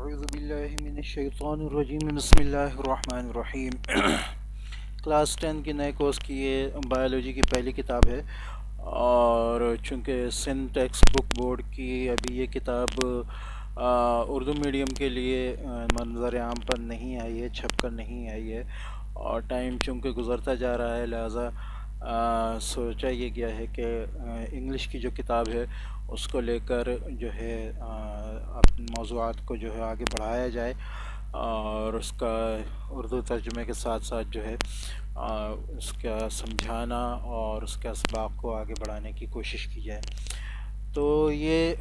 اعوذ باللہ من الشیطان الرجیم بسم اللہ الرحمن الرحیم کلاس 10 کی نئے کورس کی یہ بایولوجی کی پہلی کتاب ہے، اور چونکہ سندھ ٹیکسٹ بک بورڈ کی ابھی یہ کتاب اردو میڈیم کے لیے منظر عام پر نہیں آئی ہے، چھپ کر نہیں آئی ہے، اور ٹائم چونکہ گزرتا جا رہا ہے، لہٰذا سوچا یہ گیا ہے کہ انگلش کی جو کتاب ہے اس کو لے کر جو ہے اپنے موضوعات کو جو ہے آگے بڑھایا جائے، اور اس کا اردو ترجمے کے ساتھ ساتھ جو ہے اس کا سمجھانا اور اس کے اسباق کو آگے بڑھانے کی کوشش کی جائے۔ تو یہ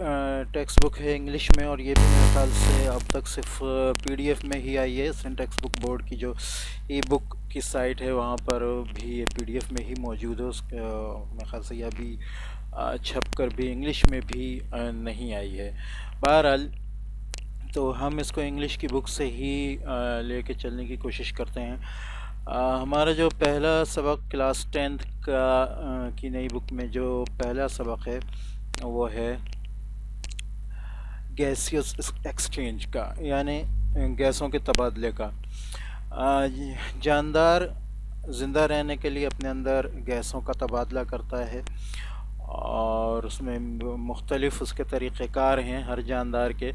ٹیکسٹ بک ہے انگلش میں، اور یہ بھی میرے خیال سے اب تک صرف پی ڈی ایف میں ہی آئی ہے۔ سندھ ٹیکسٹ بک بورڈ کی جو ای بک کی سائٹ ہے وہاں پر بھی یہ پی ڈی ایف میں ہی موجود ہے، اس کا میرے خیال سے یہ ابھی چھپ کر بھی انگلش میں بھی نہیں آئی ہے۔ بہرحال تو ہم اس کو انگلش کی بک سے ہی لے کے چلنے کی کوشش کرتے ہیں۔ ہمارا جو پہلا سبق کلاس 10 کی نئی بک میں جو پہلا سبق ہے وہ ہے گیسیس ایکسچینج کا، یعنی گیسوں کے تبادلے کا۔ جاندار زندہ رہنے کے لیے اپنے اندر گیسوں کا تبادلہ کرتا ہے، اور اس میں مختلف اس کے طریقہ کار ہیں ہر جاندار کے۔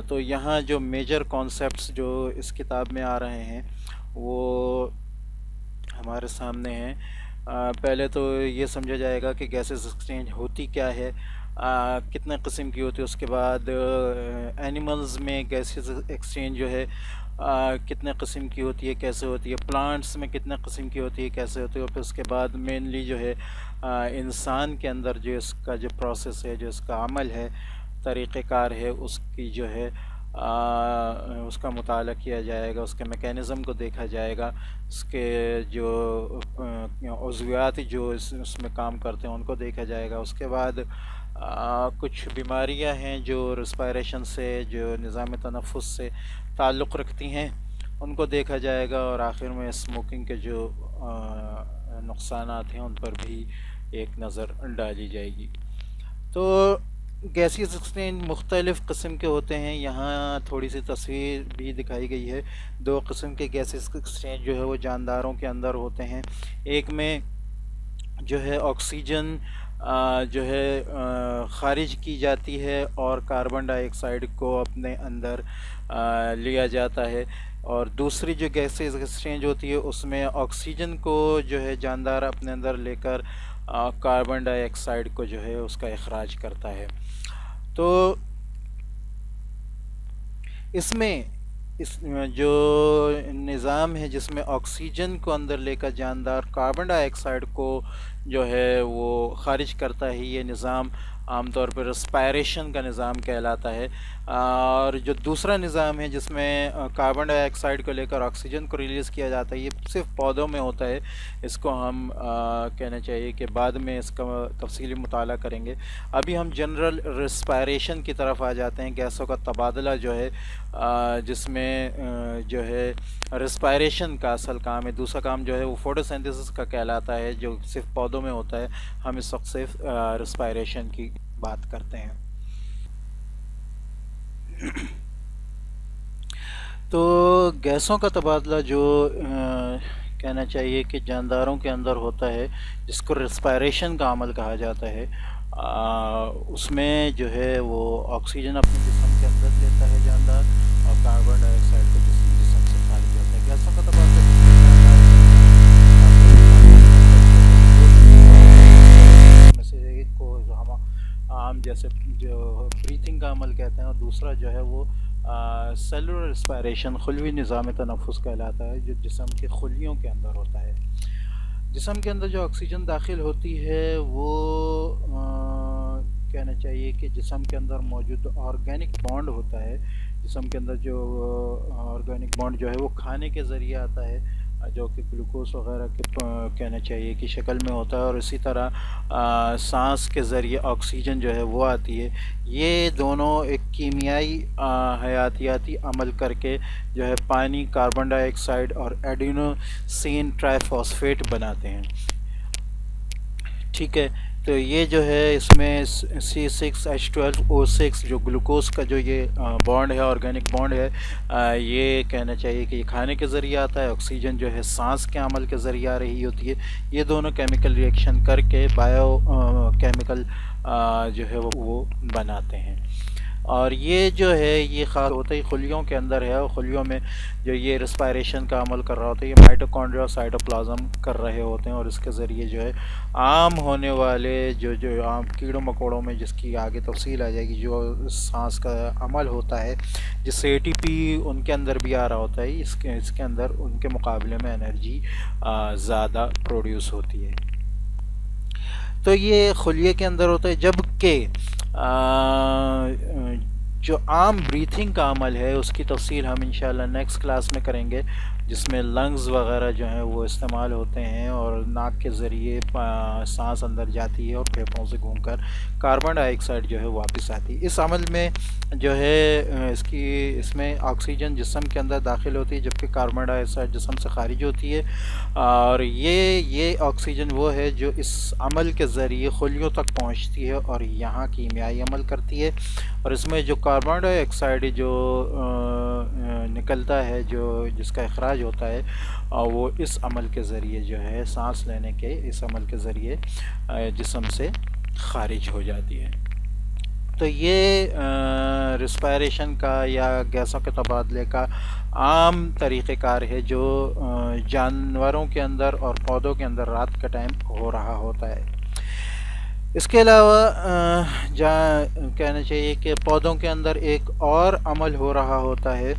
تو یہاں جو میجر کانسیپٹس جو اس کتاب میں آ رہے ہیں وہ ہمارے سامنے ہیں۔ پہلے تو یہ سمجھا جائے گا کہ گیسز ایکسچینج ہوتی کیا ہے، کتنے قسم کی ہوتی ہے، اس کے بعد اینیملز میں گیسز ایکسچینج جو ہے کتنے قسم کی ہوتی ہے، کیسے ہوتی ہے، پلانٹس میں کتنے قسم کی ہوتی ہے، کیسے ہوتی ہے، اور پھر اس کے بعد مینلی جو ہے انسان کے اندر جو اس کا جو پروسیس ہے، جو اس کا عمل ہے، طریقہ کار ہے، اس کی جو ہے اس کا مطالعہ کیا جائے گا، اس کے میکینزم کو دیکھا جائے گا، اس کے جو عضویات جو اس میں کام کرتے ہیں ان کو دیکھا جائے گا۔ اس کے بعد کچھ بیماریاں ہیں جو ریسپائریشن سے، جو نظام تنفس سے تعلق رکھتی ہیں، ان کو دیکھا جائے گا، اور آخر میں اسموکنگ کے جو نقصانات ہیں ان پر بھی ایک نظر ڈالی جائے گی۔ تو گیسیز ایکسچینج مختلف قسم کے ہوتے ہیں، یہاں تھوڑی سی تصویر بھی دکھائی گئی ہے۔ دو قسم کے گیسیز ایکسچینج جو ہے وہ جانداروں کے اندر ہوتے ہیں۔ ایک میں جو ہے آکسیجن جو ہے خارج کی جاتی ہے، اور کاربن ڈائی آکسائڈ کو اپنے اندر لیا جاتا ہے، اور دوسری جو گیسز ایکسچینج ہوتی ہے اس میں آکسیجن کو جو ہے جاندار اپنے اندر لے کر کاربن ڈائی آکسائڈ کو جو ہے اس کا اخراج کرتا ہے۔ تو اس میں جو نظام ہے جس میں آکسیجن کو اندر لے کر جاندار کاربن ڈائی آکسائڈ کو جو ہے وہ خارج کرتا ہے، یہ نظام عام طور پر ریسپائریشن کا نظام کہلاتا ہے۔ اور جو دوسرا نظام ہے جس میں کاربن ڈائی آکسائڈ کو لے کر آکسیجن کو ریلیز کیا جاتا ہے، یہ صرف پودوں میں ہوتا ہے۔ اس کو ہم کہنا چاہیے کہ بعد میں اس کا تفصیلی مطالعہ کریں گے۔ ابھی ہم جنرل ریسپائریشن کی طرف آ جاتے ہیں، گیسوں کا تبادلہ جو ہے جس میں جو ہے ریسپائریشن کا اصل کام ہے، دوسرا کام جو ہے وہ فوٹوسینتھسس کا کہلاتا ہے جو صرف پودوں میں ہوتا ہے۔ ہم اس وقت صرف ریسپائریشن کی بات کرتے ہیں۔ تو گیسوں کا تبادلہ جو کہنا چاہیے کہ جانداروں کے اندر ہوتا ہے، جس کو ریسپائریشن کا عمل کہا جاتا ہے، اس میں جو ہے وہ آکسیجن اپنے جسم کے اندر لیتا ہے جاندار، اور کاربن ڈائی آکسائڈ کو جسم سے خارج ہوتا ہے۔ گیسوں کا تبادلہ میں سے ایک کو ہم عام جیسے جو بریتھنگ کا عمل کہتے ہیں، اور دوسرا جو ہے وہ سیلولر ریسپائریشن خلوی نظام تنفس کہلاتا ہے، جو جسم کے خلیوں کے اندر ہوتا ہے۔ جسم کے اندر جو آکسیجن داخل ہوتی ہے وہ کہنا چاہیے کہ جسم کے اندر موجود آرگینک بانڈ ہوتا ہے، جسم کے اندر جو آرگینک بانڈ جو ہے وہ کھانے کے ذریعے آتا ہے، جو کہ گلوکوز وغیرہ کے کہنا چاہیے کہ شکل میں ہوتا ہے، اور اسی طرح سانس کے ذریعے آکسیجن جو ہے وہ آتی ہے۔ یہ دونوں ایک کیمیائی حیاتیاتی عمل کر کے جو ہے پانی، کاربن ڈائی آکسائڈ اور ایڈینوسین ٹرائی فاسفیٹ بناتے ہیں۔ ٹھیک ہے، تو یہ جو ہے اس میں C6H12O6 جو گلوکوز کا جو یہ بانڈ ہے، آرگینک بانڈ ہے، یہ کہنا چاہیے کہ یہ کھانے کے ذریعے آتا ہے، آکسیجن جو ہے سانس کے عمل کے ذریعے آ رہی ہوتی ہے، یہ دونوں کیمیکل ریئیکشن کر کے بایو کیمیکل جو ہے وہ بناتے ہیں۔ اور یہ جو ہے یہ خاص ہوتا ہے خلیوں کے اندر ہے، اور خلیوں میں جو یہ رسپائریشن کا عمل کر رہا ہوتا ہے، یہ مائٹوکونڈریا اور سائٹوپلازم کر رہے ہوتے ہیں، اور اس کے ذریعے جو ہے عام ہونے والے جو عام کیڑوں مکوڑوں میں، جس کی آگے تفصیل آ جائے گی، جو سانس کا عمل ہوتا ہے جس سے ATP ان کے اندر بھی آ رہا ہوتا ہے، اس کے اندر ان کے مقابلے میں انرجی زیادہ پروڈیوس ہوتی ہے۔ تو یہ خلیے کے اندر ہوتا ہے، جبکہ جو عام بریتھنگ کا عمل ہے اس کی تفصیل ہم انشاءاللہ نیکسٹ کلاس میں کریں گے، جس میں لنگز وغیرہ جو ہیں وہ استعمال ہوتے ہیں، اور ناک کے ذریعے سانس اندر جاتی ہے اور پھیپھڑوں سے گھوم کر کاربن ڈائی آکسائڈ جو ہے واپس آتی ہے۔ اس عمل میں جو ہے اس میں آکسیجن جسم کے اندر داخل ہوتی ہے، جبکہ کاربن ڈائی آکسائڈ جسم سے خارج ہوتی ہے، اور یہ آکسیجن وہ ہے جو اس عمل کے ذریعے خلیوں تک پہنچتی ہے اور یہاں کیمیائی عمل کرتی ہے، اور اس میں جو کاربن ڈائی آکسائڈ جو نکلتا ہے، جس کا اخراج ہوتا ہے، وہ اس عمل کے ذریعے جو ہے سانس لینے کے اس عمل کے ذریعے جسم سے خارج ہو جاتی ہے۔ تو یہ رسپائریشن کا یا گیسوں کے تبادلے کا عام طریقہ کار ہے، جو جانوروں کے اندر اور پودوں کے اندر رات کا ٹائم ہو رہا ہوتا ہے۔ اس کے علاوہ کہنا چاہیے کہ پودوں کے اندر ایک اور عمل ہو رہا ہوتا ہے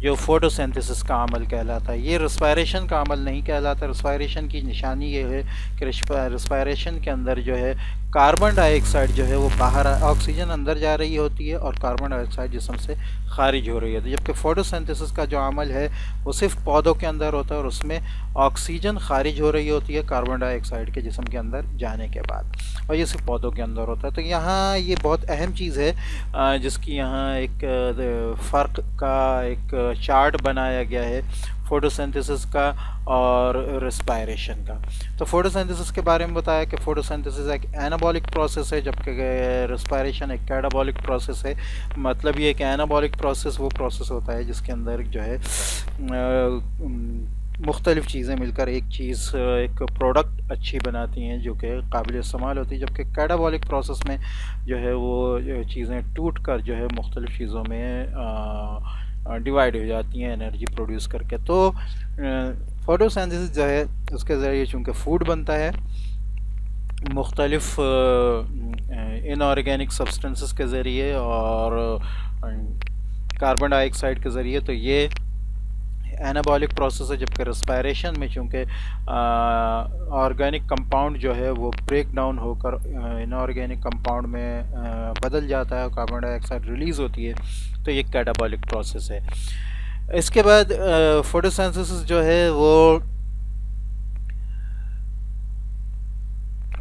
جو فوٹو سینتھسس کا عمل کہلاتا ہے۔ یہ رسپائریشن کا عمل نہیں کہلاتا۔ رسپائریشن کی نشانی یہ ہے کہ رسپائریشن کے اندر جو ہے کاربن ڈائی آکسائڈ جو ہے وہ باہر، آکسیجن اندر جا رہی ہوتی ہے اور کاربن ڈائی آکسائڈ جسم سے خارج ہو رہی ہوتی ہے، جبکہ فوٹو سینتھسس کا جو عمل ہے وہ صرف پودوں کے اندر ہوتا ہے، اور اس میں آکسیجن خارج ہو رہی ہوتی ہے کاربن ڈائی آکسائڈ کے جسم کے اندر جانے کے بعد، اور یہ صرف پودوں کے اندر ہوتا ہے۔ تو یہاں یہ بہت اہم چیز ہے جس کی یہاں ایک فرق کا ایک چارٹ بنایا گیا ہے، فوٹو سینتھسس کا اور رسپائریشن کا۔ تو فوٹو سینتھسس کے بارے میں بتایا کہ فوٹو سینتھسس ایک اینابولک پروسیس ہے، جبکہ رسپائریشن ایک کیٹابولک پروسیس ہے۔ مطلب یہ کہ اینابولک پروسیس وہ پروسیس ہوتا ہے جس کے اندر جو ہے مختلف چیزیں مل کر ایک پروڈکٹ اچھی بناتی ہیں جو کہ قابل استعمال ہوتی ہے، جبکہ کیٹابولک پروسیس میں جو ہے وہ چیزیں ٹوٹ کر جو ہے مختلف چیزوں میں ڈیوائیڈ ہو جاتی ہیں انرجی پروڈیوس کر کے۔ تو فوٹو سینتھسس جو ہے اس کے ذریعے چونکہ فوڈ بنتا ہے مختلف ان آرگینک سبسٹنسز کے ذریعے اور کاربن ڈائی آکسائڈ کے ذریعے، تو یہ اینابولک پروسیس ہے، جبکہ رسپائریشن میں چونکہ آرگینک کمپاؤنڈ جو ہے وہ بریک ڈاؤن ہو کر ان آرگینک کمپاؤنڈ میں بدل جاتا ہے اور کاربن ڈائی آکسائڈ ریلیز ہوتی ہے، تو یہ کیٹابولک پروسیس ہے۔ اس کے بعد فوٹو سینتھسس جو ہے وہ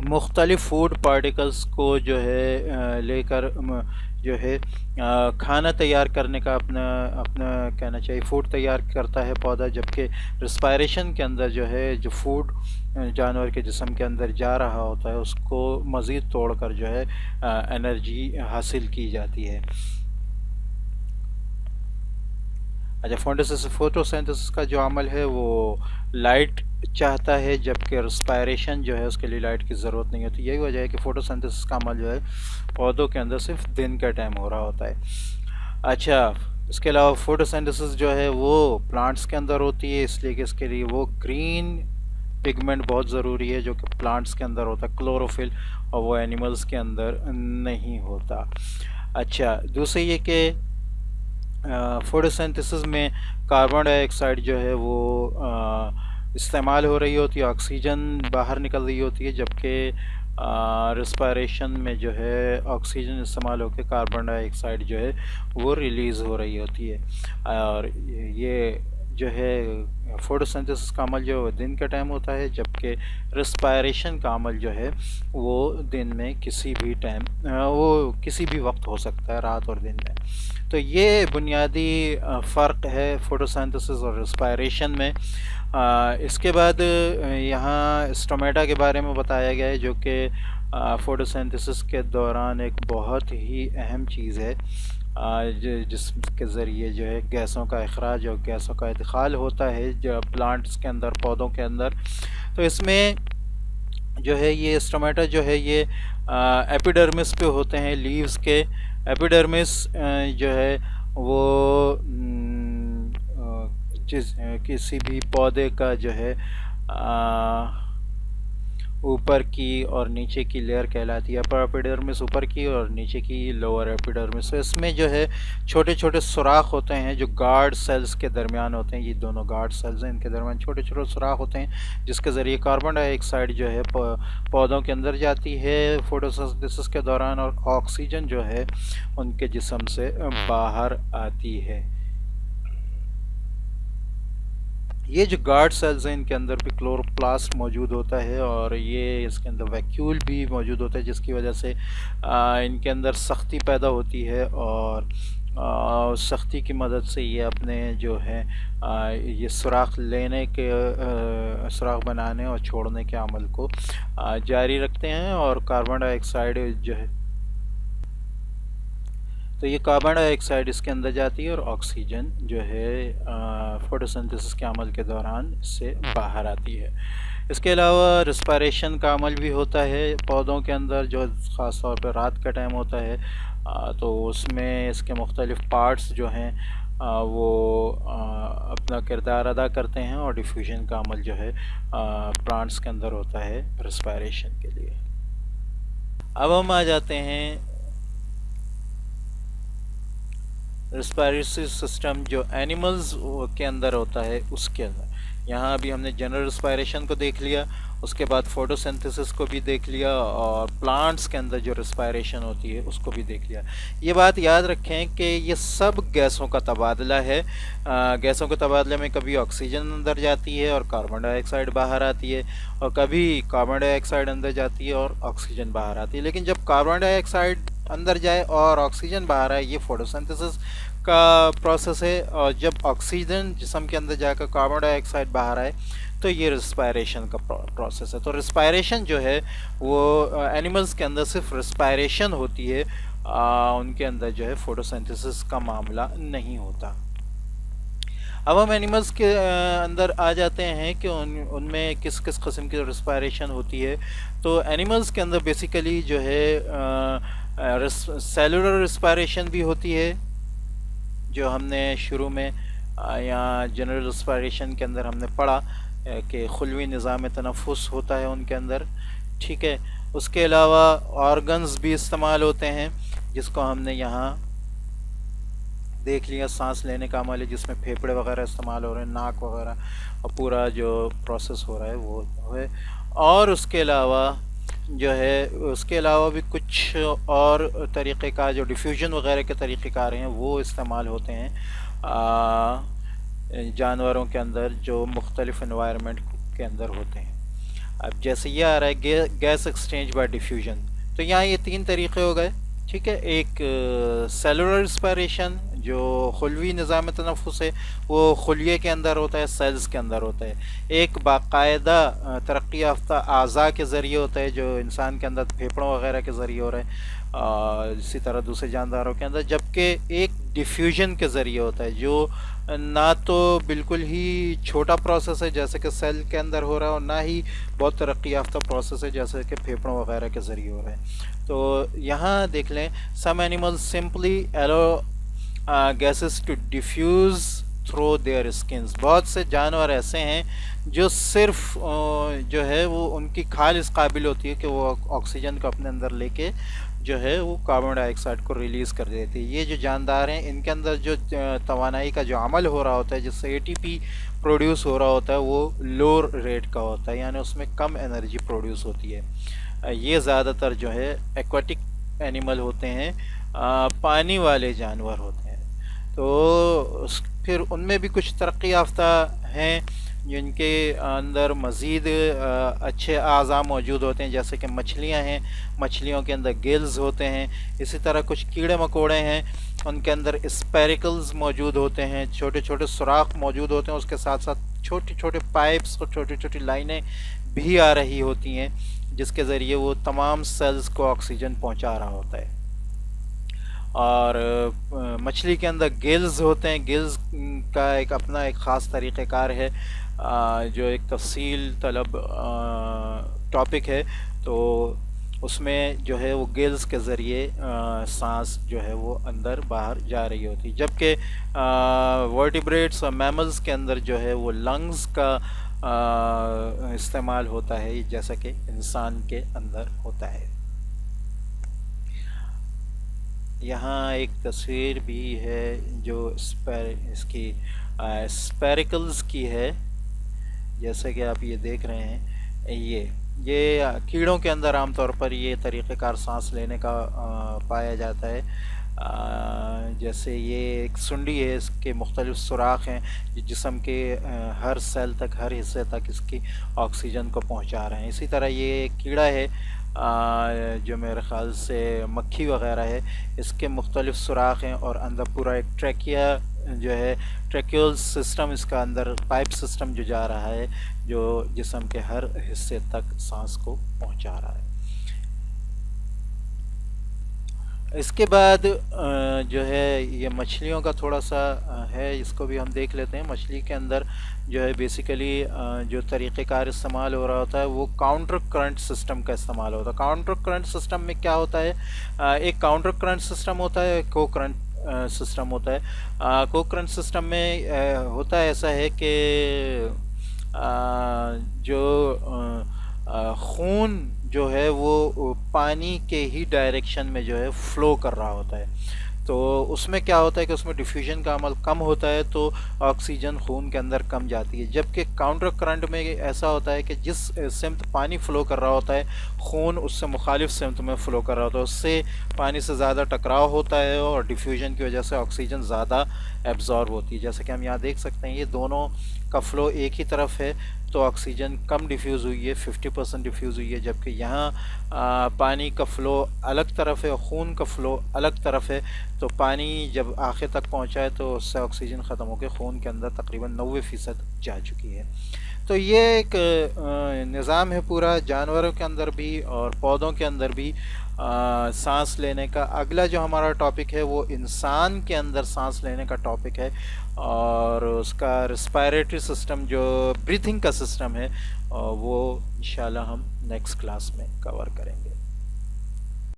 مختلف فوڈ پارٹیکلز کو جو ہے لے کر جو ہے کھانا تیار کرنے کا اپنا کہنا چاہیے فوڈ تیار کرتا ہے پودا، جبکہ رسپائریشن کے اندر جو ہے جو فوڈ جانور کے جسم کے اندر جا رہا ہوتا ہے اس کو مزید توڑ کر جو ہے انرجی حاصل کی جاتی ہے۔ اچھا، فوٹو سینتھسس کا جو عمل ہے وہ لائٹ چاہتا ہے، جبکہ رسپائریشن جو ہے اس کے لیے لائٹ کی ضرورت نہیں ہوتی۔ یہی وجہ ہے کہ فوٹو سینتھسس کا عمل جو ہے پودوں کے اندر صرف دن کا ٹائم ہو رہا ہوتا ہے۔ اچھا، اس کے علاوہ فوٹو سینتھسس جو ہے وہ پلانٹس کے اندر ہوتی ہے، اس لیے کہ اس کے لیے وہ گرین پگمنٹ بہت ضروری ہے جو کہ پلانٹس کے اندر ہوتا ہے، کلوروفل، اور وہ اینیملز کے اندر نہیں ہوتا۔ اچھا، دوسری یہ کہ فوٹو سینتھسس میں کاربن ڈائی آکسائڈ جو ہے وہ استعمال ہو رہی ہوتی ہے، آکسیجن باہر نکل رہی ہوتی ہے، جبکہ رسپائریشن میں جو ہے آکسیجن استعمال ہو کے کاربن ڈائی آکسائڈ جو ہے وہ ریلیز ہو رہی ہوتی ہے۔ اور یہ جو ہے فوٹو سینتھسس کا عمل جو دن کا ٹائم ہوتا ہے، جبکہ رسپائریشن کا عمل جو ہے وہ دن میں کسی بھی ٹائم وہ کسی بھی وقت ہو سکتا ہے، رات اور دن میں۔ تو یہ بنیادی فرق ہے فوٹو سینتھسس اور رسپائریشن میں۔ اس کے بعد یہاں اسٹومیٹا کے بارے میں بتایا گیا ہے جو کہ فوٹوسینتھسس کے دوران ایک بہت ہی اہم چیز ہے، جس کے ذریعے جو ہے گیسوں کا اخراج اور گیسوں کا ادخال ہوتا ہے جو پلانٹس کے اندر، پودوں کے اندر۔ تو اس میں جو ہے یہ اسٹومیٹا جو ہے یہ ایپیڈرمس پہ ہوتے ہیں، لیوز کے۔ ایپیڈرمس جو ہے وہ کسی بھی پودے کا جو ہے اوپر کی اور نیچے کی لیئر کہلاتی ہے۔ اپر ایپیڈرمس اوپر کی اور نیچے کی لوور ایپیڈرمس۔ اس میں جو ہے چھوٹے چھوٹے سوراخ ہوتے ہیں جو گارڈ سیلز کے درمیان ہوتے ہیں، یہ دونوں گارڈ سیلز ہیں، ان کے درمیان چھوٹے چھوٹے سوراخ ہوتے ہیں جس کے ذریعے کاربن ڈائی آکسائڈ جو ہے پودوں کے اندر جاتی ہے فوٹوسنتھسس کے دوران، اور آکسیجن جو ہے ان کے جسم سے باہر آتی ہے۔ یہ جو گارڈ سیلز ہیں ان کے اندر بھی کلوروپلاسٹ موجود ہوتا ہے، اور یہ اس کے اندر ویکیول بھی موجود ہوتا ہے جس کی وجہ سے ان کے اندر سختی پیدا ہوتی ہے، اور سختی کی مدد سے یہ اپنے جو ہے یہ سوراخ لینے کے سوراخ بنانے اور چھوڑنے کے عمل کو جاری رکھتے ہیں، اور کاربن ڈائی آکسائڈ جو ہے تو یہ کاربن ڈائی آکسائڈ اس کے اندر جاتی ہے، اور آکسیجن جو ہے فوٹوسنتھسس کے عمل کے دوران اس سے باہر آتی ہے۔ اس کے علاوہ ریسپائریشن کا عمل بھی ہوتا ہے پودوں کے اندر، جو خاص طور پہ رات کا ٹائم ہوتا ہے، تو اس میں اس کے مختلف پارٹس جو ہیں وہ اپنا کردار ادا کرتے ہیں، اور ڈیفیوژن کا عمل جو ہے پلانٹس کے اندر ہوتا ہے ریسپائریشن کے لیے۔ اب ہم آ جاتے ہیں ریسپائریٹری سسٹم جو اینیملز کے اندر ہوتا ہے اس کے اندر۔ یہاں ابھی ہم نے جنرل ریسپائریشن کو دیکھ لیا، اس کے بعد فوٹوسنتھسس کو بھی دیکھ لیا، اور پلانٹس کے اندر جو ریسپائریشن ہوتی ہے اس کو بھی دیکھ لیا۔ یہ بات یاد رکھیں کہ یہ سب گیسوں کا تبادلہ ہے۔ گیسوں کے تبادلے میں کبھی آکسیجن اندر جاتی ہے اور کاربن ڈائی آکسائڈ باہر آتی ہے، اور کبھی کاربن ڈائی آکسائڈ اندر جاتی ہے اور آکسیجن باہر آتی ہے۔ لیکن جب کاربن ڈائی آکسائڈ اندر جائے اور آکسیجن باہر آئے، یہ فوٹوسنتھسس کا پروسیس ہے، اور جب آکسیجن جسم کے اندر جا کر کاربن ڈائی آکسائڈ باہر آئے تو یہ ریسپائریشن کا پروسیس ہے۔ تو ریسپائریشن جو ہے وہ اینیملز کے اندر صرف ریسپائریشن ہوتی ہے، ان کے اندر جو ہے فوٹوسنتھسس کا معاملہ نہیں ہوتا۔ اب ہم اینیملز کے اندر آ جاتے ہیں کہ ان میں کس کس قسم کی ریسپائریشن ہوتی ہے۔ تو اینیملز کے اندر بیسیکلی جو ہے سیلولر ریسپائریشن بھی ہوتی ہے، جو ہم نے شروع میں یا جنرل ریسپائریشن کے اندر ہم نے پڑھا کہ خلوی نظام تنفس ہوتا ہے ان کے اندر، ٹھیک ہے۔ اس کے علاوہ آرگنز بھی استعمال ہوتے ہیں، جس کو ہم نے یہاں دیکھ لیا، سانس لینے کا عمل ہے جس میں پھیپھڑے وغیرہ استعمال ہو رہے ہیں، ناک وغیرہ، اور پورا جو پروسیس ہو رہا ہے وہ ہے۔ اور اس کے علاوہ جو ہے اس کے علاوہ بھی کچھ اور طریقہ کار جو ڈیفیوژن وغیرہ کے طریقہ کار ہیں وہ استعمال ہوتے ہیں جانوروں کے اندر جو مختلف انوائرمنٹ کے اندر ہوتے ہیں۔ اب جیسے یہ آ رہا ہے گیس ایکسچینج بائی ڈیفیوژن، تو یہاں یہ تین طریقے ہو گئے، ٹھیک ہے۔ ایک سیلولر ریسپائریشن جو خلوی نظام تنفس ہے، وہ خلیے کے اندر ہوتا ہے، سیلز کے اندر ہوتا ہے۔ ایک باقاعدہ ترقی یافتہ اعضاء کے ذریعے ہوتا ہے جو انسان کے اندر پھیپھڑوں وغیرہ کے ذریعے ہو رہا ہے، اسی طرح دوسرے جانداروں کے اندر، جبکہ ایک ڈیفیوژن کے ذریعے ہوتا ہے جو نہ تو بالکل ہی چھوٹا پروسیس ہے جیسے کہ سیل کے اندر ہو رہا ہے، اور نہ ہی بہت ترقی یافتہ پروسیس ہے جیسے کہ پھیپھڑوں وغیرہ کے ذریعے ہو رہا ہے۔ تو یہاں دیکھ لیں، some animals simply allow gases to diffuse through their skins. بہت سے جانور ایسے ہیں جو صرف جو ہے وہ ان کی کھال اس قابل ہوتی ہے کہ وہ آکسیجن کو اپنے اندر لے کے جو ہے وہ کاربن ڈائی آکسائڈ کو ریلیز کر دیتی ہے۔ یہ جو جاندار ہیں ان کے اندر جو توانائی کا جو عمل ہو رہا ہوتا ہے، جس سے اے ٹی پی پروڈیوس ہو رہا ہوتا ہے، وہ لو ریٹ کا ہوتا ہے، یعنی اس میں کم انرجی پروڈیوس ہوتی ہے۔ یہ زیادہ تر جو ہے ایکواٹک اینیمل ہوتے ہیں، پانی والے جانور ہوتے ہیں۔ تو پھر ان میں بھی کچھ ترقی یافتہ ہیں جن کے اندر مزید اچھے اعضاء موجود ہوتے ہیں، جیسے کہ مچھلیاں ہیں، مچھلیوں کے اندر گلز ہوتے ہیں۔ اسی طرح کچھ کیڑے مکوڑے ہیں، ان کے اندر اسپیریکلز موجود ہوتے ہیں، چھوٹے چھوٹے سوراخ موجود ہوتے ہیں، اس کے ساتھ ساتھ چھوٹے چھوٹے پائپس اور چھوٹی چھوٹی لائنیں بھی آ رہی ہوتی ہیں جس کے ذریعے وہ تمام سیلز کو آکسیجن پہنچا رہا ہوتا ہے. اور مچھلی کے اندر گلز ہوتے ہیں. گلز کا ایک اپنا ایک خاص طریقہ کار ہے جو ایک تفصیل طلب ٹاپک ہے. تو اس میں جو ہے وہ گلز کے ذریعے سانس جو ہے وہ اندر باہر جا رہی ہوتی, جبکہ ورٹیبریٹس اور میملز کے اندر جو ہے وہ لنگز کا استعمال ہوتا ہے, جیسا کہ انسان کے اندر ہوتا ہے. یہاں ایک تصویر بھی ہے جو اس کی اسپیریکلز کی ہے, جیسا کہ آپ یہ دیکھ رہے ہیں. یہ کیڑوں کے اندر عام طور پر یہ طریقہ کار سانس لینے کا پایا جاتا ہے. جیسے یہ ایک سنڈی ہے, اس کے مختلف سوراخ ہیں جو جسم کے ہر سیل تک, ہر حصے تک اس کی آکسیجن کو پہنچا رہے ہیں. اسی طرح یہ ایک کیڑا ہے جو میرے خیال سے مکھی وغیرہ ہے, اس کے مختلف سوراخ ہیں اور اندر پورا ایک ٹریکیا جو ہے, ٹریکیول سسٹم, اس کا اندر پائپ سسٹم جو جا رہا ہے جو جسم کے ہر حصے تک سانس کو پہنچا رہا ہے. اس کے بعد جو ہے یہ مچھلیوں کا تھوڑا سا ہے, اس کو بھی ہم دیکھ لیتے ہیں. مچھلی کے اندر جو ہے بیسیکلی جو طریقہ کار استعمال ہو رہا ہوتا ہے وہ کاؤنٹر کرنٹ سسٹم کا استعمال ہوتا ہے. کاؤنٹر کرنٹ سسٹم میں کیا ہوتا ہے, ایک کاؤنٹر کرنٹ سسٹم ہوتا ہے, ایک کو کرنٹ سسٹم ہوتا ہے. کو کرنٹ سسٹم میں ہوتا ہے ایسا ہے کہ جو خون جو ہے وہ پانی کے ہی ڈائریکشن میں جو ہے فلو کر رہا ہوتا ہے. تو اس میں کیا ہوتا ہے کہ اس میں ڈیفیوژن کا عمل کم ہوتا ہے, تو آکسیجن خون کے اندر کم جاتی ہے. جبکہ کاؤنٹر کرنٹ میں ایسا ہوتا ہے کہ جس سمت پانی فلو کر رہا ہوتا ہے خون اس سے مخالف سمت میں فلو کر رہا ہوتا ہے, اس سے پانی سے زیادہ ٹکراؤ ہوتا ہے اور ڈیفیوژن کی وجہ سے آکسیجن زیادہ ایبزارب ہوتی ہے. جیسا کہ ہم یہاں دیکھ سکتے ہیں یہ دونوں کا فلو ایک ہی طرف ہے تو آکسیجن کم ڈیفیوز ہوئی ہے, 50% ڈیفیوز ہوئی ہے. جبکہ یہاں پانی کا فلو الگ طرف ہے اور خون کا فلو الگ طرف ہے, تو پانی جب آخر تک پہنچا ہے تو اس سے آکسیجن ختم ہو کے خون کے اندر تقریباً 90% جا چکی ہے. تو یہ ایک نظام ہے پورا, جانوروں کے اندر بھی اور پودوں کے اندر بھی سانس لینے کا. اگلا جو ہمارا ٹاپک ہے وہ انسان کے اندر سانس لینے کا ٹاپک ہے, اور اس کا ریسپائریٹری سسٹم جو بریتھنگ کا سسٹم ہے وہ انشاءاللہ ہم نیکسٹ کلاس میں کور کریں گے.